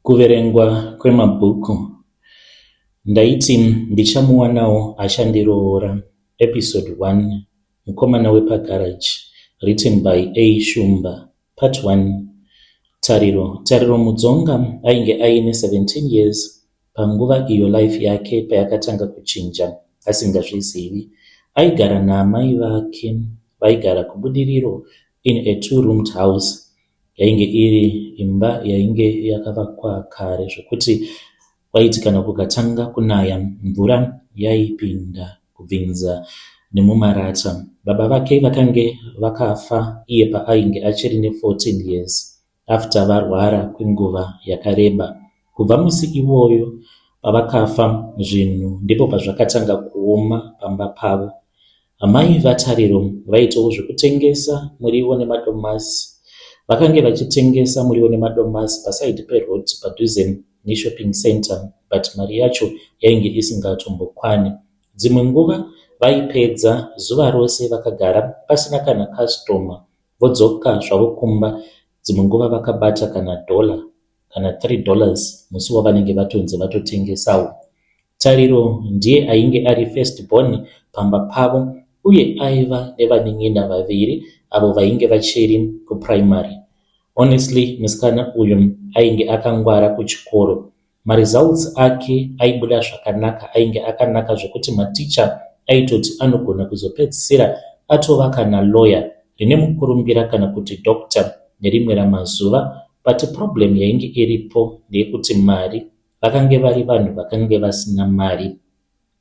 Kuverengwa kwemabhuku. Ndaiti ndichamuwanawo achandiroora. Episode 1. Mukomana wepagarage. Written by A. Shumba. Part 1. Tariro Mudzonga ainge aine 17 years panguva iyo life yake payakatanga kuchinja asingazvizivi. Aigara naamai vake vaigara kubudiriro in a 2-roomed house. Yainge iri imba yainge yakavakwa kare zvokuti waiti kana kukatanga kunaya mvura yaipinda kubvinza nemumarata. Baba vake vakange vakafa iye paainge achiri ne14 years after varwara kwenguva yakareba. Kubva musi iwoyo pavakafa zvinhu ndipo pazvakatanga kuoma pamba pavo. Amai vaTariro vaitawo zvekutengesa muriwo nemadomasi. Vakange vachitengesa muriwo nemadomasi pasaidi peroad padhuze neshopping center, but mari yacho yainge isingatombokwane. Dzimwe nguva vaipedza zuva rose vakagara pasina kana customer, vodzoka zvavo kumba. Dzimwe nguva vakabata kana $1 kana $3 musi wavanenge vatonzi vatotengesawo. Tariro ndiye ainge ari first born pamba pavo uye aiva nevanin'ina vaviri avo vainge vachiri kuprimary. Honestly, musikana uyu ainge akangwara kuchikoro. Results ake aibuda zvakanaka, ainge akanaka zvokuti maticha aitoti anogona kuzopedzisira atova kana lawyer, rine mukurumbira kana kuti doctor nerimwe ramazuva. But problem yainge iripo ndeyekuti mari, vakange vari vanhu vakange vasina mari.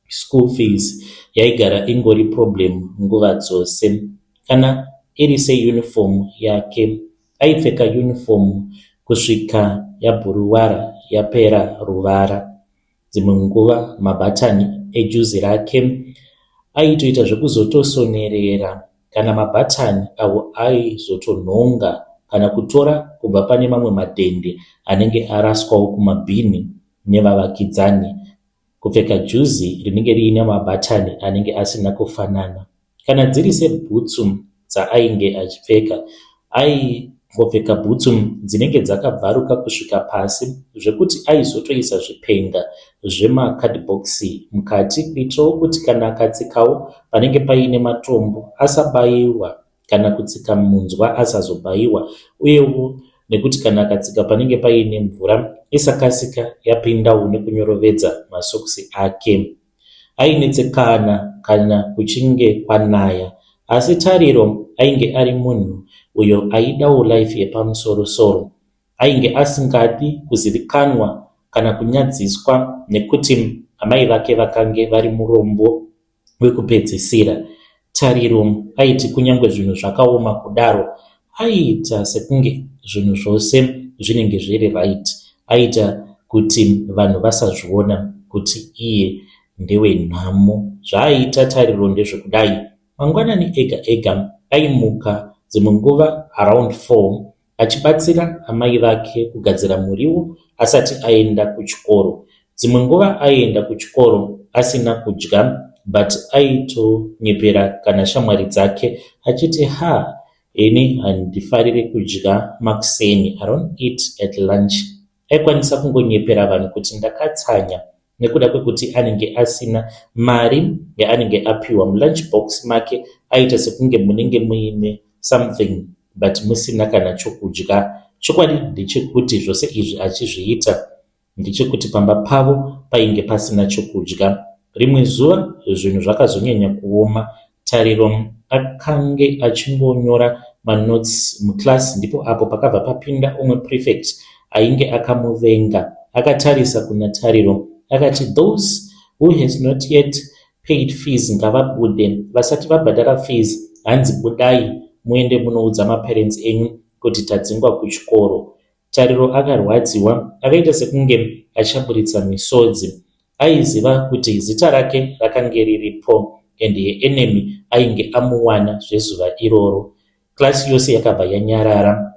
School fees yaigara ingori problem nguva dzose. Kana iri seuniform yake, aipfeka uniform kusvika yabhuruwara yapera ruvara. Dzimwe nguva mabhatani ejuzi rake aitoita zvekuzotosonerera kana mabhatani avo aizotonhonga kana kutora kubva pane mamwe madhende anenge araswawo kumabhini nevavakidzani. Kupfeka juzi rinenge riine mabhatani anenge asina kufanana. Kana dziri sebhutsu dzaainge achipfeka, aingopfeka bhutsu dzinenge dzakabvaruka kusvika pasi zvekuti aizotoisa zvipenga zvemakadhibhokisi mukati kuitirawo kuti kana akatsikawo panenge paine matombo asabayiwa kana kutsika munzwa asazobayiwa, uyewo nekuti kana akatsika panenge paine mvura isakasika yapindawo nekunyorovedza masokisi ake. Ainetsekana kana kuchinge kwanaya, asi Tariro ainge ari munhu uyo aidawo life yepamusoro-soro. Ainge asingadi kuzivikanwa kana kunyadziswa nekuti amai vake vakange vari murombo wekupedzisira. Tariro aiti kunyange zvinhu zvakaoma kudaro, aiita sekunge zvinhu zvose zvinenge zviri right. Aita kuti vanhu vasazviona kuti iye ndewe nhamo. Zvaaita Tariro ndezvekudai. Mangwanani ega ega aimuka dzimwe nguva around 4 achibatsira amai vake kugadzira muriwo asati aenda kuchikoro. Dzimwe nguva aienda kuchikoro asina kudya, but aitonyepera kana shamwari dzake achiti, ini handifariri kudya makuseni, I don't eat at lunch. Aikwanisa kungonyepera vanhu kuti ndakatsanya nekuda kwekuti anenge asina mari yaanenge apiwa mulunch box make. Aita sekunge munenge muine something but musina kana chokudya. Chokwadi ndechekuti zvose izvi achizviita ndechekuti pamba pavo painge pasina chokudya. Rimwe zuva zvinhu zvakazonyanya kuoma. Tariro akange achingonyora manotes muklasi, ndipo apo pakabva papinda umwe prefect ainge akamuvenga. Akatarisa kuna Tariro akati, those who has not yet paid fees ngavabude. Vasati vabhadhara fees hanzi budai muende munoudza maparents enyu kuti tadzingwa kuchikoro. Tariro akarwadziwa, akaita sekunge achaburitsa misodzi. Aiziva kuti zita rake rakange riripo and the enemy ainge amuwana zvezuva iroro. Klasi yose yakabva yanyarara.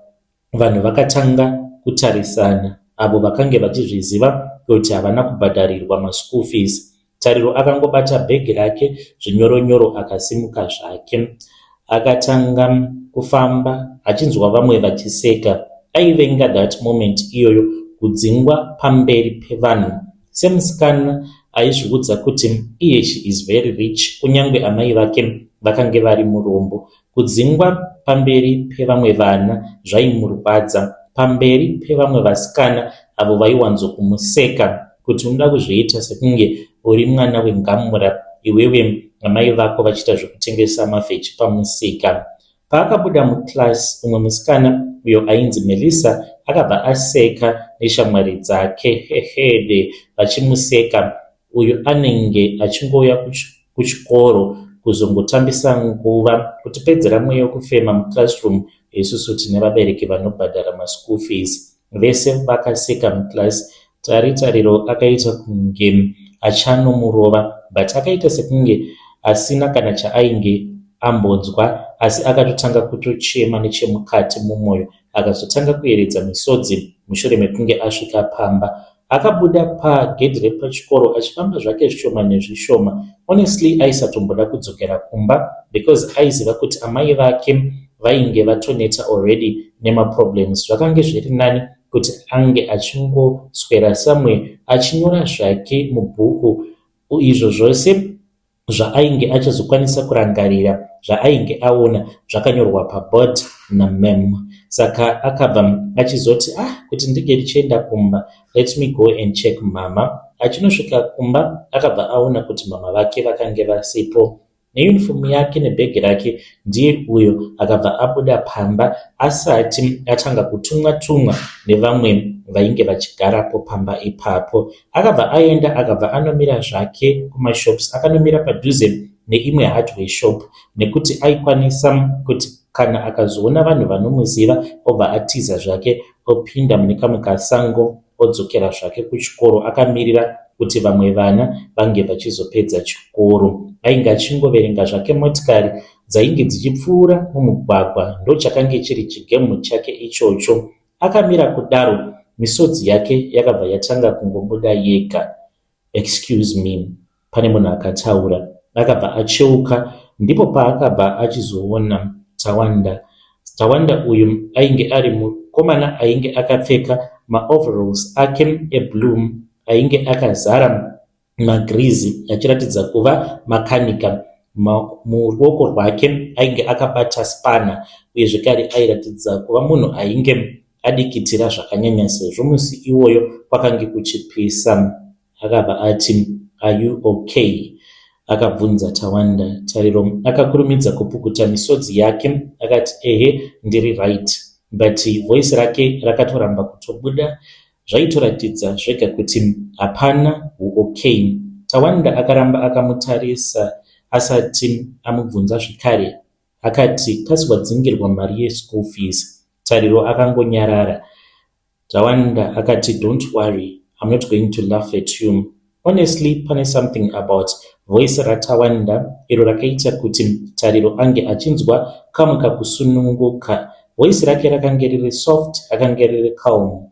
Vanhu vakatanga kutarisana, avo vakange vachizviziva kuti havana kubhadharirwa maschool fees. Tariro akangobata bhegi rake zvinyoronyoro akasimuka zvake. Akatanga kufamba achinzwa vamwe vachiseka. Aivenga that moment iyoyo kudzingwa pamberi pevanhu. Semusikana aizviudza kuti iye she is very rich, kunyange amai vake vakange vari murombo. Kudzingwa pamberi pevamwe vana zvaimurwadza, pamberi pevamwe vasikana avo vaiwanzokumuseka kuti unoda kuzviita sekunge uri mwana wengamura, iwewe amai vako vachiita zvokutengesa mavheji pamusika. Paakabuda muklasi, umwe musikana uyo ainzi Melissa akabva aseka neshamwari dzake hehede vachimuseka. Uyo anenge achingouya kuchikoro kuzongotambisa nguva kuti pedzera mweya wekufema muclassroom isusu tine vabereki vanobhadhara maschool fees. Vese vakaseka muklasi. Tariro akaita kunge achanomurova, but akaita sekunge asina kana chaainge ambonzwa, asi akatotanga kutochema nechemukati mumwoyo, akazotanga kuyeredza misodzi mushure mekunge asvika pamba. Akabuda pagedhi repachikoro achifamba zvake zvishoma nezvishoma. Honestly aisatomboda kudzokera kumba because aiziva kuti amai vake vainge vatoneta already nemaproblems. Zvakange zviri nani kuti ange achingoswera samwe achinyora zvake mubhuku, izvo zvose zvaainge achazokwanisa kurangarira, zvaainge aona zvakanyorwa paboard namem. Saka akabva achizoti kuti ndege ndichienda kumba, let me go and check mama. Achinosvika kumba akabva aona kuti mama vake vakange vasipo. Neunifomu yake nebhegi rake ndiye uyo akabva abuda pamba asati atanga kutumwa nevamwe vainge vachigarapo pamba ipapo. Akabva aenda akabva anomira zvake kumashops. Akanomira padhuze neimwe hardware shop nekuti aikwanisa kuti kana akazoona vanhu vanomuziva obva atiza zvake opinda mune kamwe kasango odzokera zvake kuchikoro, akamirira kuti vamwe vana vange vachizopedza chikoro. Ainge achingoverenga zvake motikari dzainge dzichipfuura mumugwagwa, ndochakange chiri chigemu chake ichocho. Akamira kudaro, misodzi yake yakabva yatanga kungobuda yega. Excuse me, pane munhu akataura. Akabva acheuka, ndipo paakabva achizoona Tawanda uyu ainge ari mukomana ainge akapfeka maoveralls ake eblue, ainge akazara magrizi achiratidza kuva makanika. Muruoko rwake ainge akabata spana, uye zvekare airatidza kuva munhu ainge adikitira zvakanyanya sezvo musi iwoyo kwakange kuchipisa. Akabva ati, are you okay? Akabvunza Tawanda. Tariro akakurumidza kupukuta misodzi yake akati ehe ndiri right, but voice rake rakatoramba kutobuda, zvaitoratidza zvega kuti hapana okay. Tawanda akaramba akamutarisa asati amubvunza zvekare. Akati pasi wadzingirwa mari yeschool fees. Tariro akangonyarara. Tawanda akati don't worry, I'm not going to laugh at you. Honestly, pane something about voice raTawanda iro rakaita kuti Tariro ange achinzwa kamwe kakusununguka. Voice rake rakange riri soft, rakange riri calm.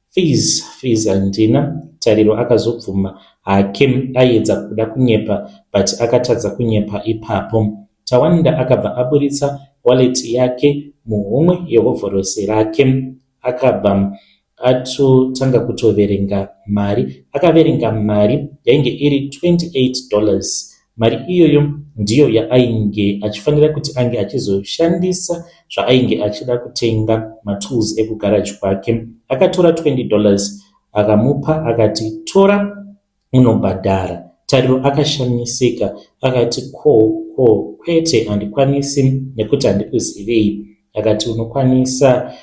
Fees handina. Tariro akazobvuma hake aedza kuda kunyepa, but akatadza kunyepa ipapo. Tawanda akabva aburitsa wallet yake muhomwe yehovhorosi rake. Akabva atotanga kutoverenga mari. Akaverenga mari yainge iri $28. Mari iyoyo ndiyo yaainge achifanira kuti ange achizoshandisa zvaainge achida kutenga matools ekugaraji kwake. Akatora $20 akamupa akati tora unobhadhara. Tariro akashamisika akati kwete handikwanisi nekuti handikuzivei. Akati unokwanisa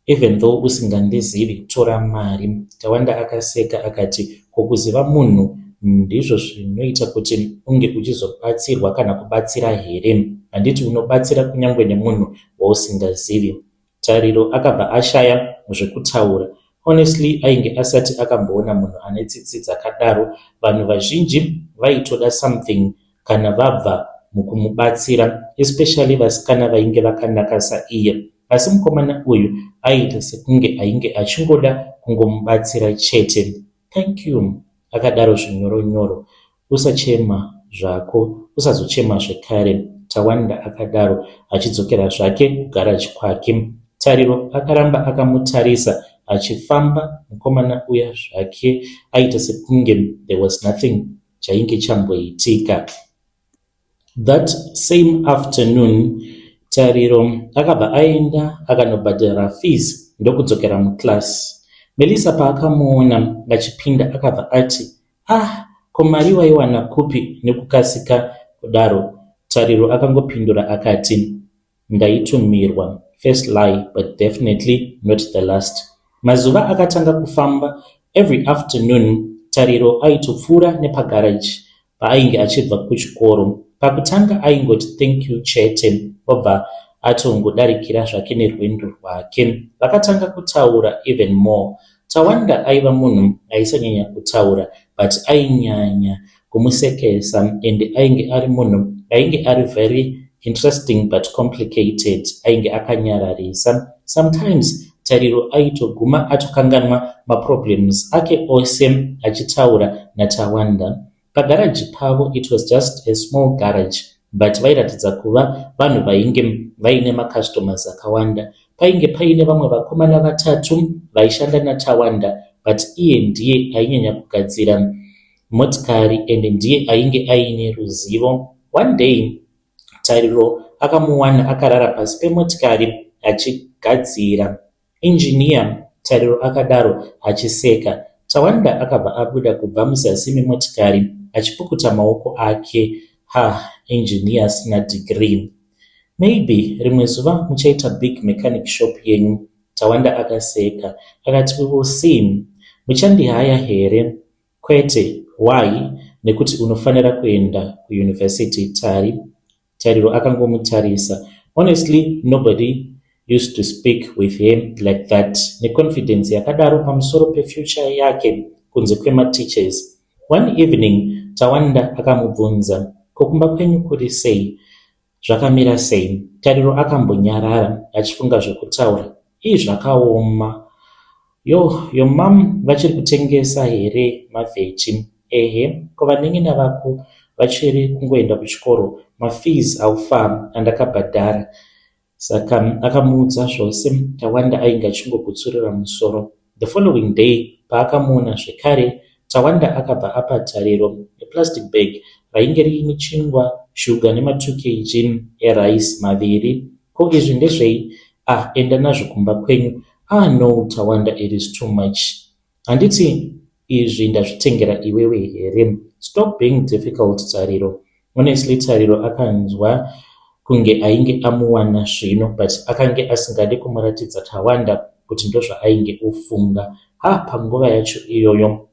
even though usingandizivi, tora mari. Tawanda akaseka akati kukuziva munhu ndizvo zvinoita kuti unge uchizobatsirwa kana kubatsira here, handiti unobatsira kunyange nemunhu wausingazivi. Tariro akabva ashaya zvekutaura. Honestly ainge asati akamboona munhu ane tsitsi dzakadaro. Vanhu vazhinji vaitoda something kana vabva mukumubatsira, especially vasikana vainge vakanaka saiye. Asi mukomana uyu aita sekunge ainge achingoda kungomubatsira chete. Thank you, akadaro zvinyoronyoro. Usachema zvako, usazochema zvekare, Tawanda akadaro achidzokera zvake kugaraji kwake. Tariro akaramba akamutarisa achifamba mukomana uya zvake aita sekunge there was nothing chainge chamboitika. That same afternoon Tariro akabva aenda akanobhadhara fees ndokudzokera muklasi. Melissa paakamuona achipinda akabva ati, ko mari waiwana kupi nekukasika kudaro? Tariro akangopindura akati, ndaitumirwa. First lie, but definitely not the last. Mazuva akatanga kufamba. Every afternoon Tariro aitopfuura nepagaraji paainge achibva kuchikoro. Pakutanga aingoti thank you chete, obva atongodarikira zvake nerwendo rwake. Vakatanga kutaura even more. Tawanda aiva munhu aisanyanya kutaura, but ainyanya kumusekesa, and ainge ari munhu ainge ari very interesting but complicated, ainge akanyararisa. Sometimes Tariro aitoguma atokanganwa maproblems ake ose achitaura naTawanda. Pagaraji pavo it was just a small garage, but vairatidza kuva vanhu vainge vaine macustomers akawanda. Painge paine vamwe vakomana vatatu vaishanda naTawanda, but iye ndiye ainyanya kugadzira motikari and ndiye ainge aine ruzivo. One day Tariro akamuwana akarara pasi pemotikari achigadzira. Engineer, Tariro akadaro achiseka. Tawanda akabva abuda kubva muzasi memotikari achipukuta maoko ake. Engineer asina degree. Maybe rimwe zuva muchaita big mechanic shop yenyu. Tawanda akaseka akati, we will see. Muchandihaya here? Kwete. Why? Nekuti unofanira kuenda kuuniversity Tari. Tariro akangomutarisa. Honestly, nobody used to speak with him like that. Neconfidence yakadaro pamusoro pefuture yake kunze kwemateachers. One evening Tawanda akamubvunza, kokumba kwenyu kuri sei? Zvakamira sei? Tariro akambonyarara achifunga zvekutaura. Zvakaoma. Your mom vachiri kutengesa here mavheji? Ehe, ko vanengena vako vachiri kungoenda kuchikoro, mafees aufa andakabhadhara. Saka akamuudza zvose. Tawanda ainge achingogutsurira musoro. The following day paakamuona zvekare, Tawanda akabva apa Tariro neplastic bag rainge riine chingwa, shuga nema2 kg erice maviri. Ko izvi ndezvei? Enda nazvo kumba kwenyu. No Tawanda, it is too much. Handiti izvi ndazvitengera iwewe here? Stop being difficult Tariro. Honestly Tariro akanzwa kunge ainge amuwana zvino, but akange asingade kumuratidza Tawanda kuti ndozvaainge ofunga. Panguva yacho iyoyo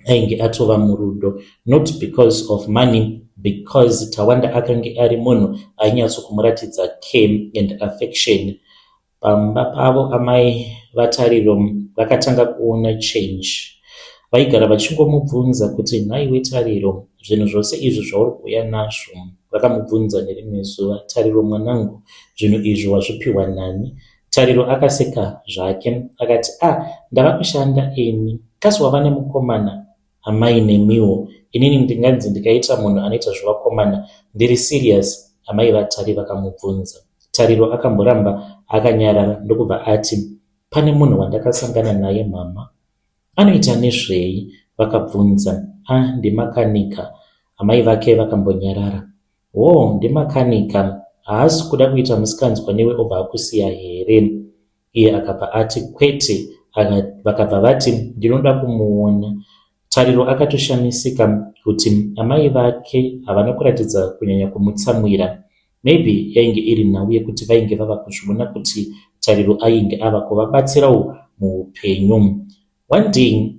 ainge atova murudo, not because of money, because Tawanda akange ari munhu ainyatso kumuratidza care and affection. Pamba pavo amai vaTariro vakatanga kuona change. Vaigara vachingomubvunza kuti nhaiwe Tariro, zvinhu zvose izvi zvauri kuuya nazvo. Vakamubvunza nerimwe zuva, Tariro mwanangu, zvinhu izvi wazvipiwa nani? Tariro akaseka zvake akati, ndava kushanda eni. Kasi wava nemukomana? Amai nemiwo, inini ndinganzi ndikaita munhu anoita zvevakomana ndiri serious. Amai vaTari vakamubvunza. Tariro akamboramba akanyarara ndokubva ati, pane munhu wandakasangana naye mama. Anoita nezvei? Vakabvunza. Ndimakanika. Amai vake vakambonyarara. Ndimakanika. Haasi kuda kuita musikanzwa newe obva akusiya here? Iye akabva ati kwete. Vakabva vati ndinoda kumuona. Tariro akatoshamisika kuti amai vake havana kuratidza kunyanya kumutsamwira. Maybe yainge iri nhau yekuti vainge vava kuzviona kuti Tariro ainge ava kuvabatsirawo muupenyu. One day,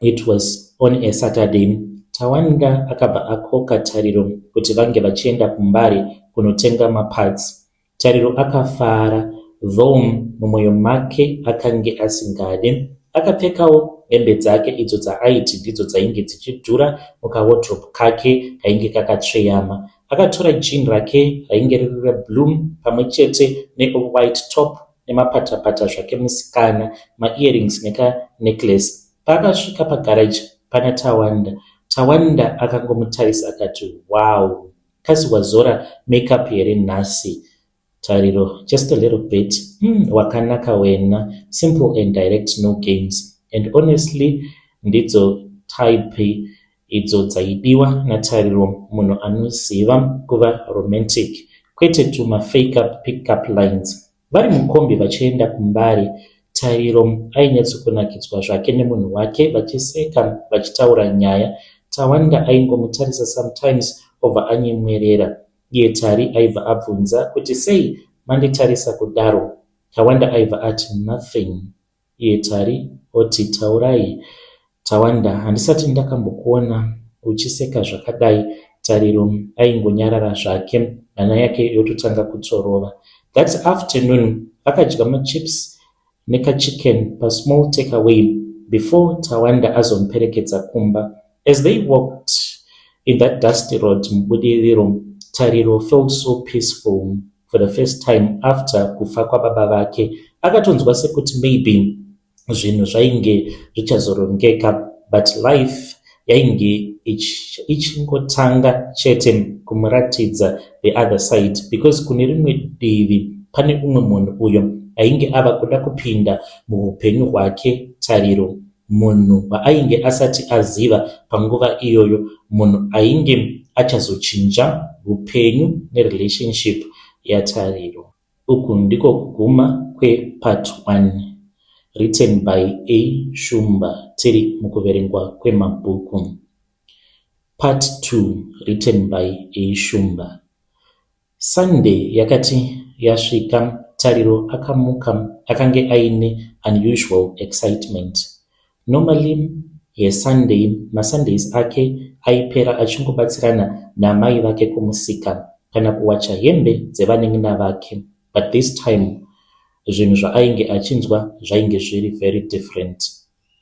it was on a Saturday, Tawanda akabva akoka Tariro kuti vange vachienda kumbari kunotenga maparts. Tariro akafara, though mumwoyo make akange asingade. Akapfekawo hembe dzake idzo dzaaiti ndidzo dzainge dzichidhura mukawardrobe kake kainge kakatsveyama. Akatora jean rake rainge riri reblue pamwe chete ne-white top nemapatapata zvake musikana, ma-earrings neka-necklace. Paakasvika pagaraji pana Tawanda. Tawanda akangomutarisa akati, wow, kasi wazora makeup here nhasi? Tariro, just a little bit. Wakanaka wena, simple and direct, no games. And honestly, ndidzo type idzo dzaidiwa naTariro, munhu anoziva kuva romantic, kwete tuma fake up pick-up lines. Vari mukombi vachienda kumbari, Tariro ainyatsokunakidzwa zvake nemunhu wake, vachiseka vachitaura nyaya. Tawanda aingomutarisa sometimes obva anyemwerera. Iye Tari aibva abvunza kuti sei manditarisa kudaro. Tawanda aibva ati nothing. Iye Tari oti taurai. Tawanda, handisati ndakambokuona uchiseka zvakadai. Tariro aingonyarara zvake, hana yake yototanga kutsorova. That afternoon vakadya machips nekachicken pasmall takeaway before Tawanda azomuperekedza kumba. As they walked in that dusty road mubudiriro, Tariro felt so peaceful for the first time after kufa kwababa vake. Akatonzwa sekuti maybe zvinhu zvainge zvichazorongeka, but life yainge ichingotanga chete kumuratidza the other side, because kune rimwe divi pane umwe munhu uyo ainge ava kuda kupinda muupenyu hwake Tariro, munhu waainge asati aziva panguva iyoyo, munhu ainge achazochinja upenyu nerelationship yaTariro. Uku ndiko kuguma kwepart 1, written by A. Shumba, tiri mukuverengwa kwemabhuku. Part 2, written by A. Shumba. Sunday yakati yasvika, Tariro akamuka, akange aine unusual excitement. Normally, maSundays ake aipera achingobatsirana namai vake kumusika kana kuwacha hembe dzevanen'ina vake, but this time zvinhu zvaainge achinzwa zvainge zviri very different,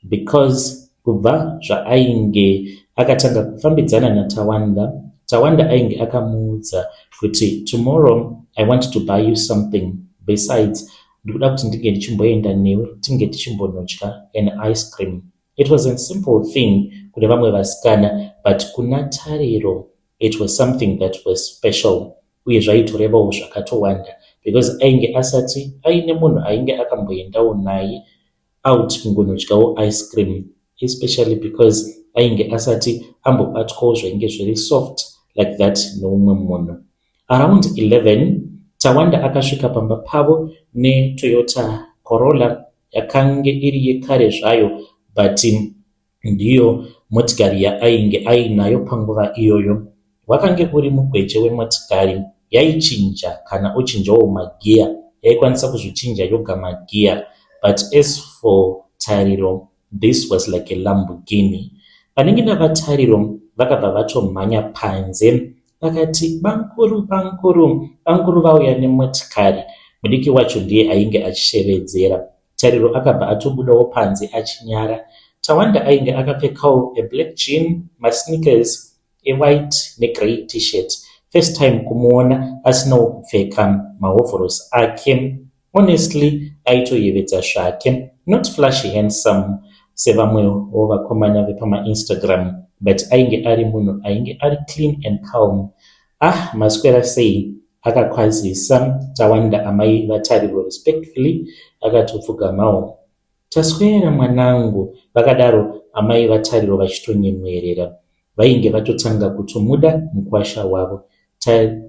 because kubva zvaainge akatanga kufambidzana naTawanda ainge akamuudza kuti tomorrow I want to buy you something, besides ndikuda kuti ndinge ndichimboenda newe tinge tichimbonodya an ice cream. It was a simple thing kune vamwe vasikana, but kuna Tariro it was something that was special, uye zvaitorevawo zvakatowanda, because ainge asati aine munhu ainge akamboendawo naye out kungonodyawo ice cream, especially because ainge asati ambobatwawo zvainge zviri soft like that noumwe munhu. Around 11 Tawanda akasvika pamba pavo neToyota Corolla yakange iri yekare zvayo, but ndiyo motikari yaainge ainayo panguva iyoyo. Wakange uri mugweche wemotikari, yaichinja kana uchinjawo magiya, yaikwanisa kuzvichinja yoga magiya, but as for Tariro, this was like a Lamborghini. Vanenge navaTariro vakabva vatomhanya panze, vakati bankuru vauya nemotikari, mudiki wacho ndiye ainge achishevedzera. Tariro akabva atobudawo panze achinyara. Tawanda ainge akapfekawo a black jean, masneakers, a white negrey t-shirt. First time kumuona asinawo kupfeka mahovhorosi ake. Honestly, aitoyevedza zvake, not flashy handsome sevamwewo vakomana vepamaInstagram, but ainge ari munhu ainge ari clean and calm. Maswera sei akakwazisa. Tawanda amai vaTariro respectfully akatopfugamawo. Taswera mwanangu, vakadaro amai vaTariro vachitonyemwerera. Vainge vatotanga kutomuda mukwasha wavo.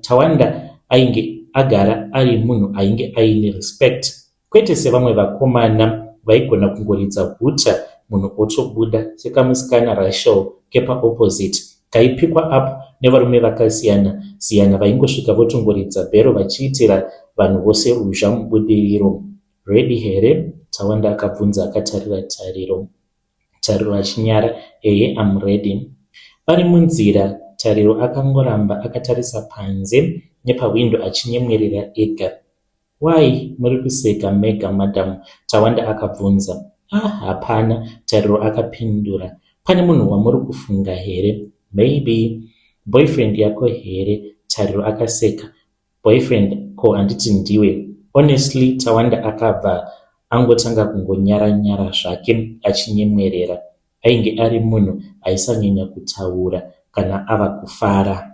Tawanda ainge agara ari munhu ainge aine respect, kwete sevamwe vakomana vaigona kungoridza guta munhu otobuda, sekamusikana Rachel kepa opposite kaipikwa up nevarume vakasiyana siyana vaingosvika votongoridza bhero vachiitira vanhu vose ruzha mubudiriro. Ready here? Tawanda akabvunza akatarira Tariro. Tariro achinyara, eye I'm ready. Vari munzira, Tariro akangoramba akatarisa panze nepawindo achinyemwerera ega. Why muri kuseka mega madam? Tawanda akabvunza. Hapana, Tariro akapindura. Pane munhu wamuri kufunga here? Maybe boyfriend yako here? Tariro akaseka. Boyfriend ko handiti ndiwe? Honestly, Tawanda akabva angotanga kungonyara zvake achinyemwerera. Ainge ari munhu aisanyanya kutaura kana ava kufara.